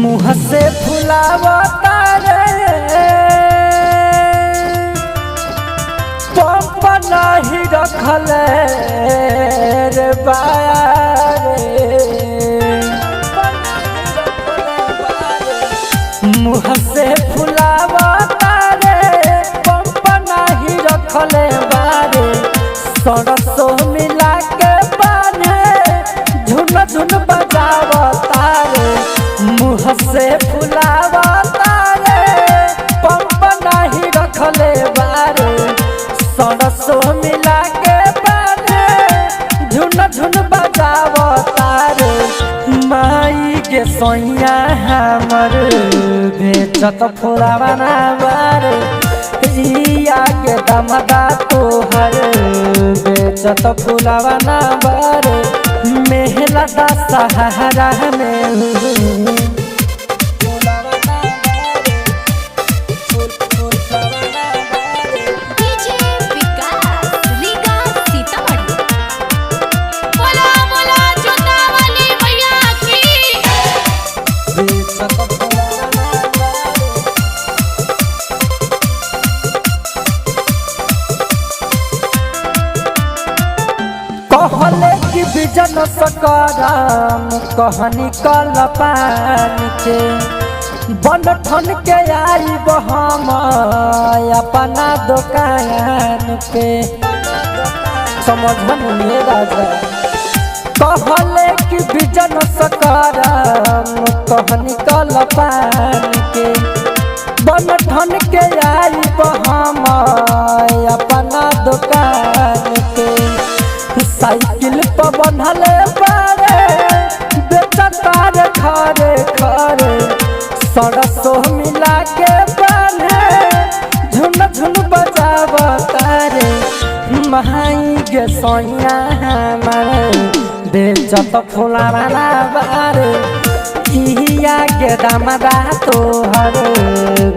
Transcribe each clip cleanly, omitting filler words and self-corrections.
मुँह से फुलावता रे पंप नहीं रखल रे बाया रे। मुँह से फुलावता रे पंप नहीं रखल बारे। सरसों मिला के बाने झुन झुन बजावता रे। मुँह से फुलावता रे पंप नहीं रखले बारे। सरसों मिला के बाने झुन झुन बजावता रे। माई के सोइया हमर बेचत फुलावना बारे। इया के दमदा तोहर बेचत फुलावना बारे। मेहला दा सहारा में कहले कि बिजन सकराम कहनी कल पान के बन ठन के आई हम अपना दुकान पे। समझे राजा कहले कि बिजन सकराम कहनी कल पान के बन ठन के आई हम अपना दुकान पे। साइकिल पर बंधले बारे बेचतार खरे खरे। सरसों मिला के बाने झुन झुन बजावता रे। माई गे सोइया हमर बेचत फुलावना बारे। इया के दमदा तोहर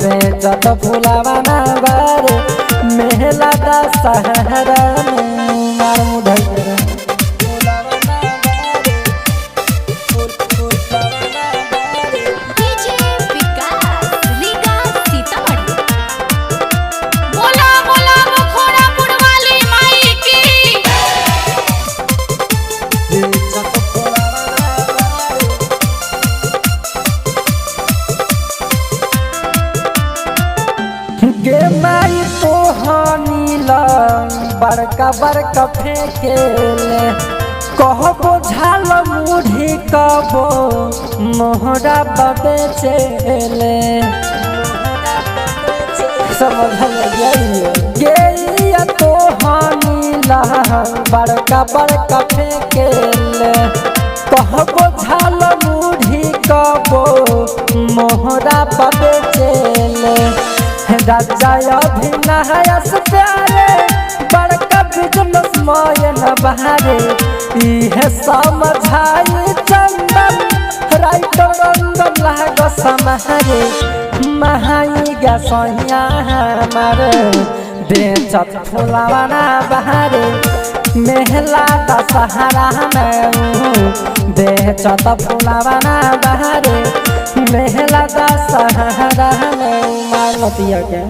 बेचत फुलावना बारे। मेहला दा सहारा मार मुधई गे माई तो हानिला बड़का बड़का फेंकेले। कहबो झाल मुढ़ी कबो मोहरा बेचेले। समझ गे तो हानिला बड़का बड़का फेंकेले। कहबो झाल मुढ़ी कबो मोहरा बेचेले। राजा अभिनयस प्यारे बड़का बिजनेस मयन बहारे। इहे समझाई चंदन राइटर रंगन लाग समारे। महाई गा सोइया हमार बेचत फुलावना बहारे। मेहला दा सहारा में बेचत फुलावना बहारे। मेहला दा सहारा में मालतिया के।